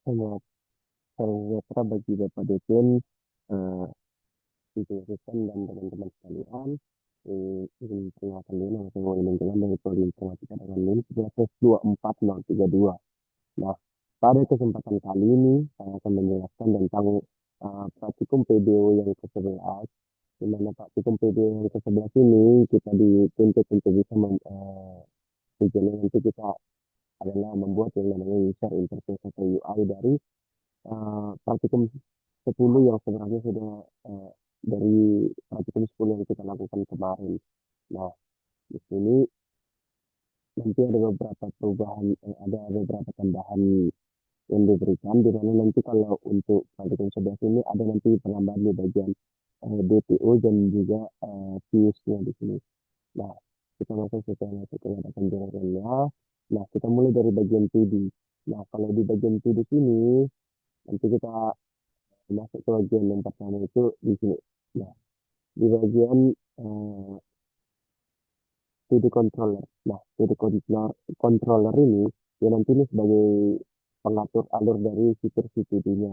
Sangat sejahtera bagi Bapak Dirjen, eh, Ibu Susan dan teman-teman sekalian. Izin perkenalkan dulu, nama saya Wahyu Menjelan dari Prodi Informatika dengan NIM 1924032. Nah, pada kesempatan kali ini saya akan menjelaskan tentang praktikum PBO yang ke-11, di mana praktikum PBO yang ke-11 ini kita dituntut untuk bisa tujuannya nanti kita adalah membuat yang namanya user interface atau UI dari praktikum 10 yang sebenarnya sudah eh, dari praktikum 10 yang kita lakukan kemarin. Nah, di sini nanti ada beberapa perubahan, ada beberapa tambahan yang diberikan, di mana nanti kalau untuk praktikum 11 ini ada nanti penambahan di bagian DPO dan juga views-nya di sini. Nah, kita masuk masuk ke hadapan generalnya. Nah, kita mulai dari bagian 2D. Nah, kalau di bagian 2D sini, nanti kita masuk ke bagian yang pertama itu di sini. Nah, di bagian 2D controller. Nah, 2D controller ini ya nanti ini sebagai pengatur alur dari fitur CPD-nya.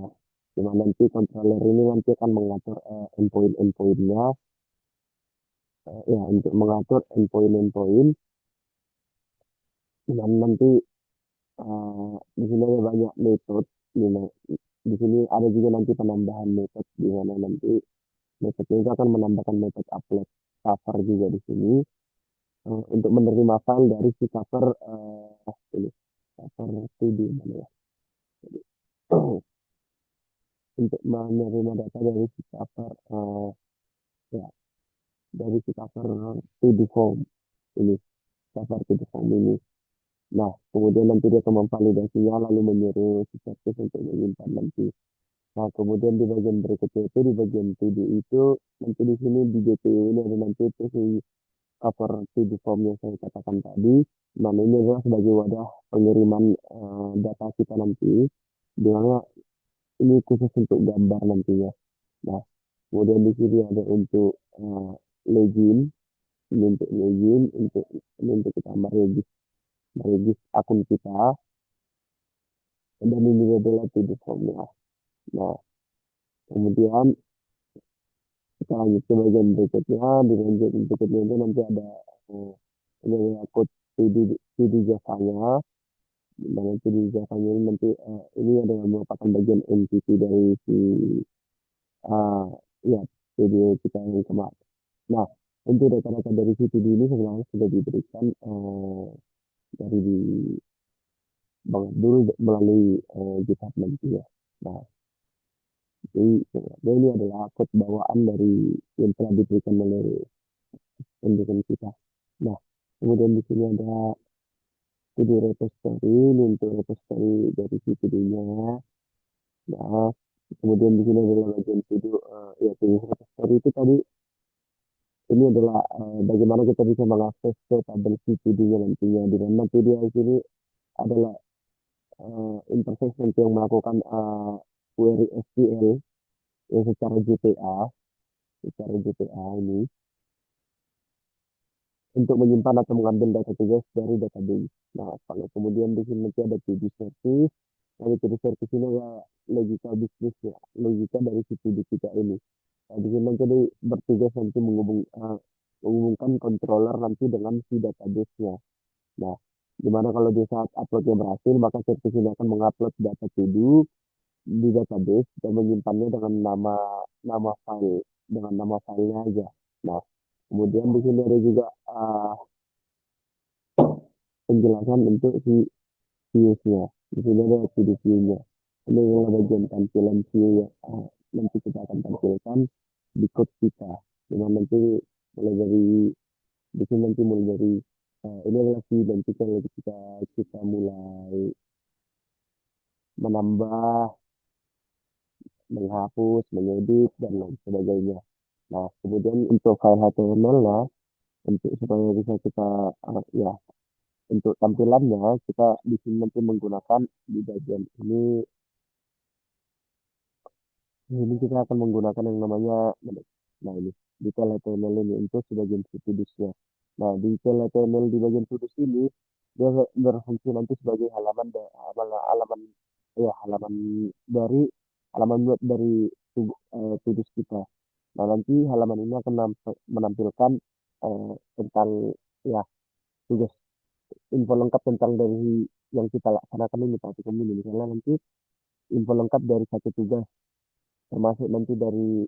Di mana nanti controller ini nanti akan mengatur endpoint-endpointnya, ya untuk mengatur endpoint-endpoint. Dan nanti di sini ada banyak metode. Di sini ada juga nanti penambahan metode di mana nanti metode itu akan menambahkan metode upload cover juga di sini untuk menerima file dari si cover ini cover studi mana ya. Jadi, untuk menerima data dari si cover ya dari si cover studi form ini cover studi form ini. Nah, kemudian nanti dia akan memvalidasinya lalu menyuruh si service untuk menyimpan nanti. Nah, kemudian di bagian berikutnya itu di bagian 2D itu nanti di sini di GPU ini ada nanti itu si cover 2D form yang saya katakan tadi. Nah, ini adalah sebagai wadah pengiriman data kita nanti, di mana ini khusus untuk gambar nantinya. Nah, kemudian di sini ada untuk login, ini untuk login, ini untuk kita meregis akun kita, dan ini adalah 2D formnya. Nah, kemudian kita lanjut ke bagian berikutnya. Di bagian berikutnya itu nanti ada eh, ini adalah code CD Java-nya. Dan nanti di Java-nya ini nanti ini adalah merupakan bagian entity dari si eh, ya video kita yang kemarin. Nah, untuk data-data dari CPD ini sebenarnya sudah diberikan dari di Bang Abdul melalui GitHub nanti ya. Nah, jadi sebenarnya ini adalah code bawaan dari yang telah diberikan oleh pendukung kita. Nah, kemudian di sini ada video repository, ini untuk repository dari CPD-nya. Nah, kemudian di sini adalah bagian video, ya video repository itu tadi ini adalah bagaimana kita bisa mengakses ke tabel CPD-nya nantinya. Di mana nanti dia di sini adalah interface nanti yang melakukan query SQL yang secara GPA ini untuk menyimpan atau mengambil data tugas dari database. Nah, kalau kemudian di sini nanti ada PD service, nah PD service ini ya logika bisnisnya, logika dari si PD kita ini. Nah, di sini nanti bertugas nanti menghubungkan controller nanti dengan si database-nya. Nah, dimana kalau di saat uploadnya berhasil, maka service ini akan mengupload data to di database dan menyimpannya dengan nama file, dengan nama filenya aja. Nah, kemudian di sini ada juga penjelasan untuk si views-nya. Di sini ada video view-nya. Ini adalah bagian tampilan view yang nanti kita akan tampilkan di code kita. Dimana nanti mulai dari di sini nanti mulai dari ini adalah view nanti kalau kita mulai menambah, menghapus, mengedit dan lain sebagainya. Nah, kemudian untuk file HTML lah, untuk supaya bisa kita ya untuk tampilannya kita di sini nanti menggunakan di bagian ini kita akan menggunakan yang namanya nah ini detail HTML ini untuk sebagian tudusnya. Nah, detail HTML di bagian tudus ini dia berfungsi nanti sebagai halaman halaman ya dari halaman web dari tugas kita. Nah, nanti halaman ini akan menampilkan tentang ya tugas info lengkap tentang dari yang kita laksanakan ini Pak Tukum ini. Misalnya nanti info lengkap dari satu tugas, termasuk nanti dari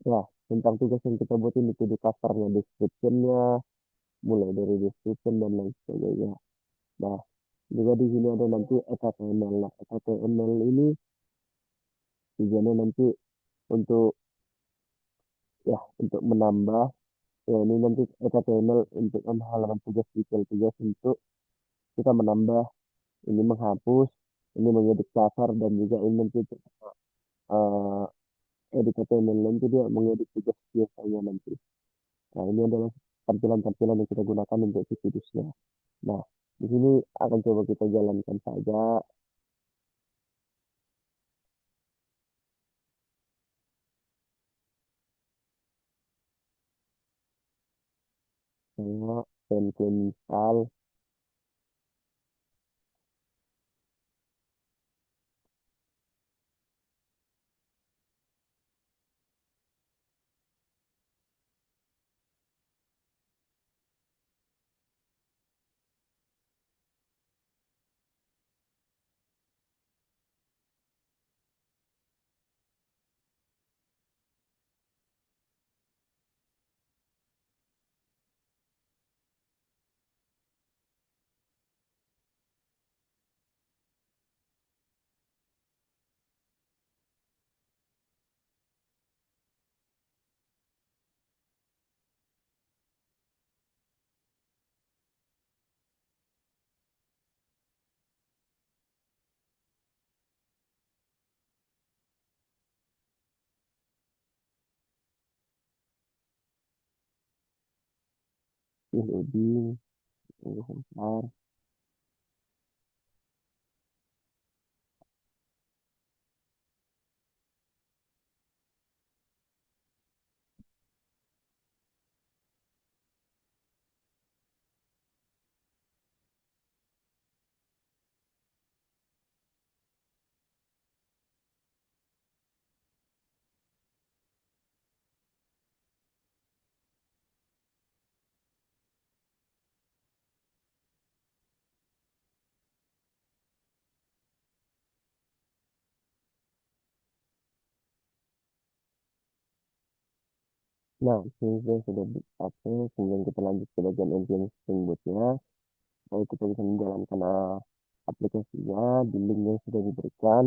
ya tentang tugas yang kita buat ini tuh di covernya, description-nya, mulai dari description dan lain sebagainya. Nah, juga di sini ada nanti HTML. Nah, HTML ini tujuannya nanti untuk untuk menambah ya ini nanti HTML untuk halaman tugas detail tugas untuk kita menambah ini menghapus ini mengedit cover dan juga ini nanti untuk eh, edit HTML nanti dia mengedit tugas biasanya nanti. Nah, ini adalah tampilan-tampilan yang kita gunakan untuk situsnya. Nah, di sini akan coba kita jalankan saja. Saya install. Loading, tunggu sebentar. Nah, ini saya sudah akses, kemudian kita lanjut ke bagian npm Spring Boot-nya. Lalu kita bisa menjalankan aplikasinya di link yang sudah diberikan.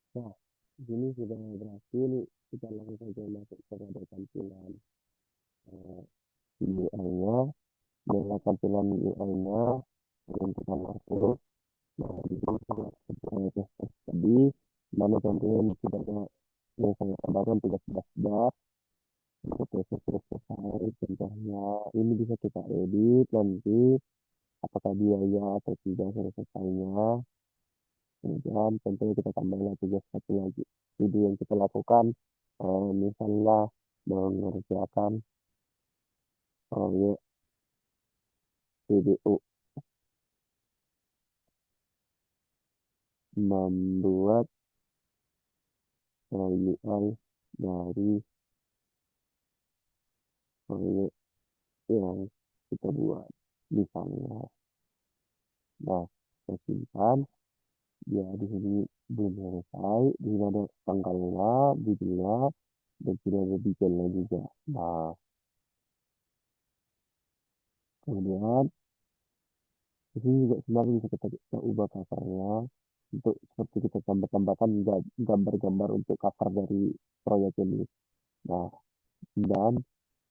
Nah, di sini sudah berhasil. Kita langsung saja masuk kepada tampilan UI-nya. Inilah tampilan UI-nya. Kemudian kita masuk. Nah, di sini saya tes tadi. Mana contohnya tidak ada yang saya tambahkan tugas daftar. Untuk proses sudah selesai. Contohnya ini bisa kita edit nanti apakah biaya atau tidak selesainya. Kemudian tentunya kita tambahlah tugas satu lagi. Video yang kita lakukan, misalnya mengerjakan proyek video membuat UI dari proyek yang kita buat. Misalnya, nah, saya simpan, ya di sini belum selesai, di sini ada tanggalnya, judulnya, dan sini ada detailnya juga. Nah, kemudian di sini juga sebenarnya bisa kita ubah covernya untuk seperti kita tambah-tambahkan gambar-gambar untuk cover dari proyek ini. Nah, dan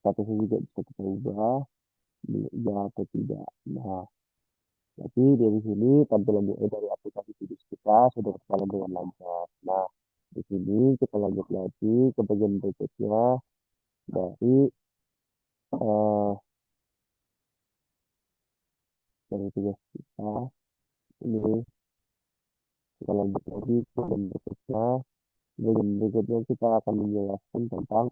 statusnya juga bisa kita ubah. ya atau tidak. Nah, jadi dari sini tampilan UI dari aplikasi Kudus kita sudah berjalan dengan lancar. Nah, di sini kita lanjut lagi ke bagian berikutnya dari eh, dari tugas kita. Ini kita lanjut lagi ke bagian berikutnya. Bagian berikutnya kita akan menjelaskan tentang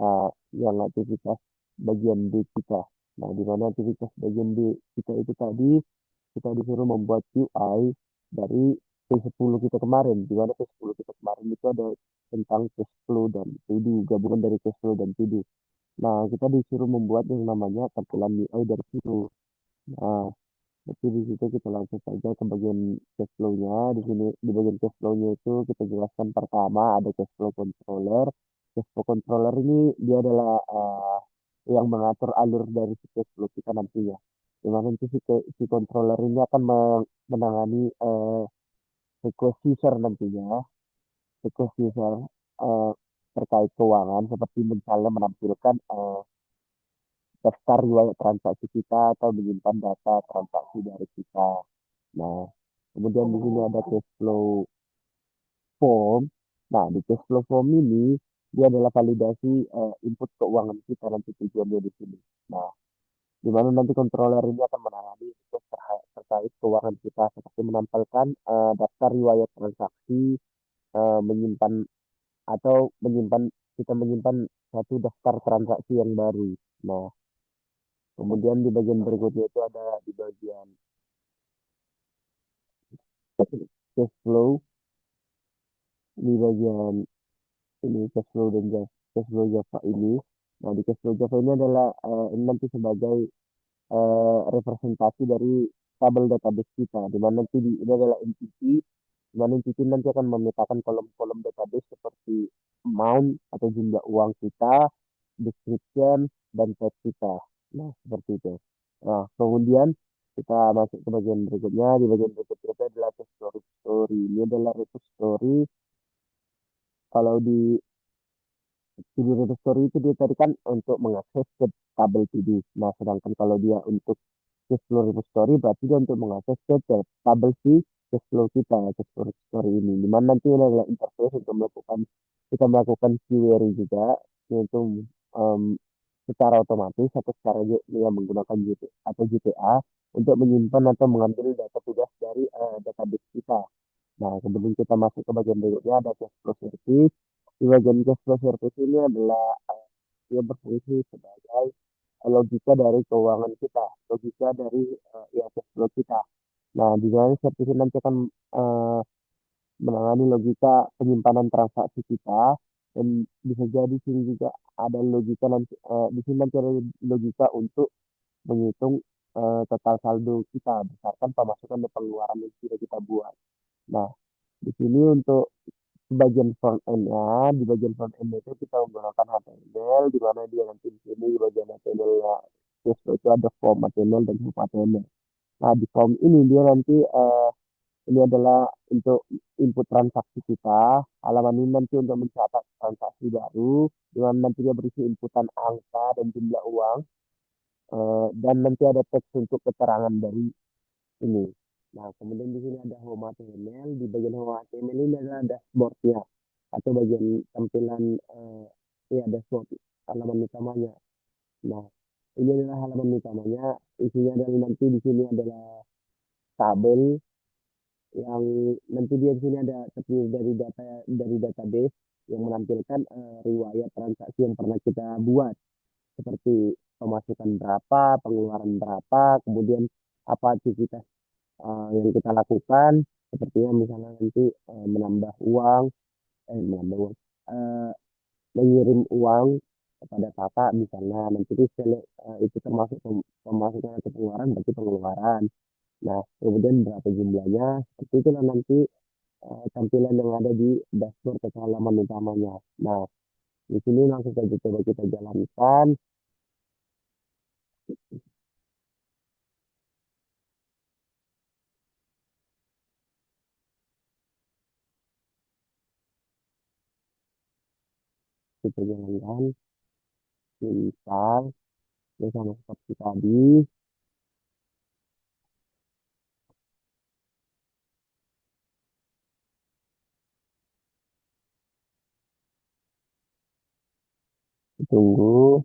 eh, yang aktivitas bagian B kita. Nah, di mana aktivitas bagian B kita itu tadi kita disuruh membuat UI dari P10 kita kemarin, di mana P10 kita kemarin itu ada tentang cash flow dan to do, gabungan dari cash flow dan to do. Nah, kita disuruh membuat yang namanya tampilan UI dari situ. Nah, jadi di situ kita langsung saja ke bagian cash flow-nya. Di sini di bagian cash flow-nya itu kita jelaskan pertama ada cash flow controller. Cash flow controller ini dia adalah yang mengatur alur dari si cash flow kita nantinya. Di mana nanti si controller ini akan menangani request user nantinya, request user eh, terkait keuangan seperti misalnya menampilkan daftar riwayat transaksi kita atau menyimpan data transaksi dari kita. Nah, kemudian di sini ada cash flow form. Nah, di cash flow form ini dia adalah validasi input keuangan kita nanti tujuannya di sini. Nah, di mana nanti controller ini akan menangani request terkait keuangan kita seperti menampilkan daftar riwayat transaksi, menyimpan atau menyimpan satu daftar transaksi yang baru. Nah, kemudian di bagian berikutnya itu ada di bagian cash flow, di bagian ini cash flow dan cash flow Java ini. Nah, di cash flow Java ini adalah ini nanti sebagai representasi dari tabel database kita, di mana nanti ini adalah entity, di mana entity nanti akan memetakan kolom-kolom database seperti amount atau jumlah uang kita, description, dan type kita. Nah, seperti itu. Nah, kemudian kita masuk ke bagian berikutnya. Di bagian berikutnya itu adalah story. Ini adalah repository. Kalau di Video repository itu dia tadi kan untuk mengakses ke tabel PD. Nah, sedangkan kalau dia untuk cash flow repository berarti dia untuk mengakses ke tabel si cash flow kita, cash flow repository ini. Di mana nanti ini adalah interface untuk melakukan kita melakukan query juga yaitu em, secara otomatis atau secara dengan menggunakan atau GTA untuk menyimpan atau mengambil data tugas dari database kita. Nah, kemudian kita masuk ke bagian berikutnya ada cash flow service. Di bagian cash flow service ini adalah dia berfungsi sebagai logika dari keuangan kita, logika dari ya cash flow kita. Nah, di mana service ini nanti akan eh, menangani logika penyimpanan transaksi kita dan bisa jadi di sini juga ada logika nanti di sini nanti ada logika untuk menghitung total saldo kita berdasarkan pemasukan dan pengeluaran yang sudah kita buat. Nah, di sini untuk bagian front end-nya, di bagian front end itu kita menggunakan HTML, di mana dia nanti di sini di bagian HTML-nya itu ada form HTML dan hoof HTML. Nah, di form ini dia nanti ini adalah untuk input transaksi kita. Halaman ini nanti untuk mencatat transaksi baru, di mana nanti dia berisi inputan angka dan jumlah uang, dan nanti ada teks untuk keterangan dari ini. Nah, kemudian di sini ada home HTML. Di bagian home HTML ini adalah dashboardnya atau bagian tampilan ya dashboard halaman utamanya. Nah, ini adalah halaman utamanya. Isinya adalah nanti di sini adalah tabel yang nanti dia di sini ada terdiri dari database yang menampilkan riwayat transaksi yang pernah kita buat seperti pemasukan berapa, pengeluaran berapa, kemudian apa aktivitas yang kita lakukan sepertinya misalnya nanti menambah uang menambah uang eh, mengirim uang kepada kakak misalnya nanti itu termasuk pemasukan atau pengeluaran berarti pengeluaran. Nah, kemudian berapa jumlahnya seperti itulah nanti tampilan yang ada di dashboard atau halaman utamanya. Nah, di sini langsung saja coba kita jalankan. Kita jalankan install. Ya sama seperti tadi, tunggu.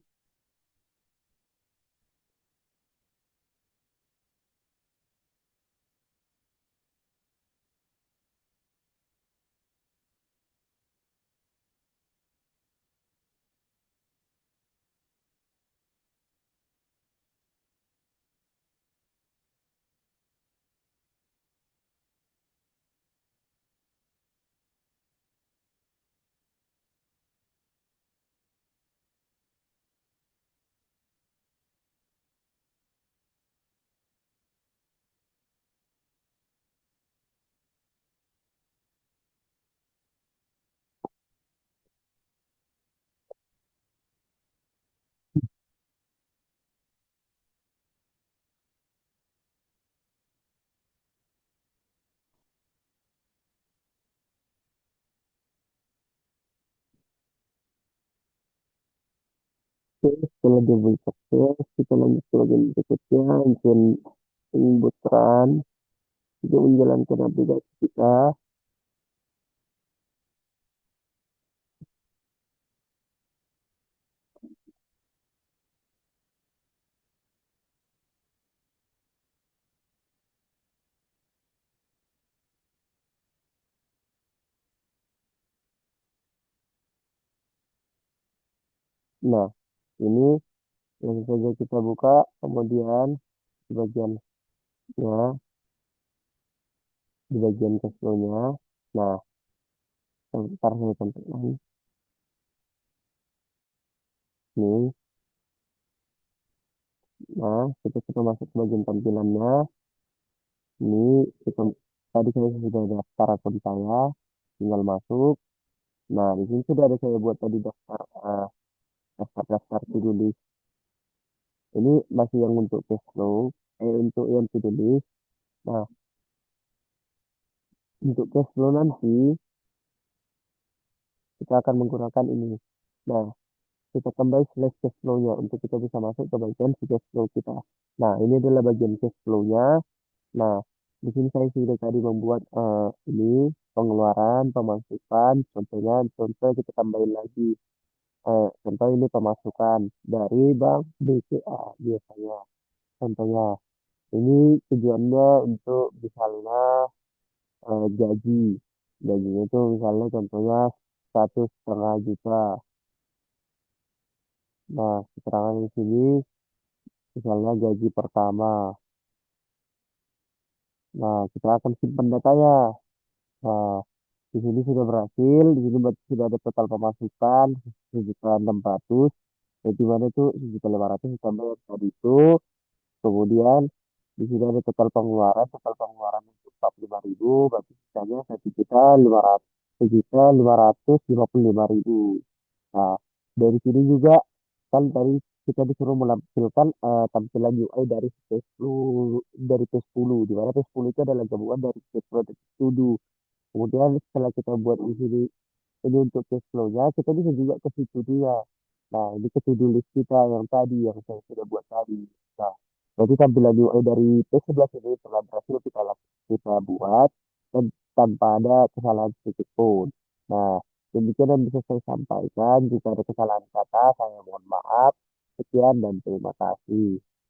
Oke, setelah dia sukses, kita lanjut ke bagian berikutnya, bagian pembuatan, juga menjalankan aplikasi kita. Nah, ini langsung saja kita buka, kemudian di bagian ya, di bagian cash flow-nya. Nah, ntar saya contohkan. Nih, nah, kita masuk ke bagian tampilannya. Ini kita, tadi saya sudah daftar akun saya, tinggal masuk. Nah, di sini sudah ada saya buat tadi daftar to-do list. Ini masih yang untuk cash flow, untuk yang to-do list. Nah, untuk cash flow nanti kita akan menggunakan ini. Nah, kita tambah slash cash flow-nya untuk kita bisa masuk ke bagian si cash flow kita. Nah, ini adalah bagian cash flow-nya. Nah, di sini saya sudah tadi membuat ini pengeluaran, pemasukan, contoh kita tambahin lagi. Contoh ini pemasukan dari bank BCA biasanya. Contohnya, ini tujuannya untuk misalnya gaji. Gajinya itu misalnya contohnya 1,5 juta. Nah, keterangan di sini misalnya gaji pertama. Nah, kita akan simpan datanya. Nah, di sini sudah berhasil, di sini berarti sudah ada total pemasukan 1.600.000, di mana itu 1.500.000 ditambah yang tadi itu, kemudian di sini ada total pengeluaran itu 45.000, berarti sisanya 1.500.000, 1.555.000. Nah, dari sini juga kan tadi kita disuruh menampilkan tampilan UI dari P10, di mana P10 itu adalah gabungan dari P10 dan P10. Kemudian setelah kita buat di sini ini untuk cash flow-nya, kita bisa juga ke situ dia. Nah, ini ke to-do list kita yang tadi, yang saya sudah buat tadi. Nah, berarti tampilan UI dari P11 ini telah berhasil kita buat dan tanpa ada kesalahan sedikit pun. Nah, demikian yang bisa saya sampaikan. Jika ada kesalahan kata, saya mohon maaf. Sekian dan terima kasih.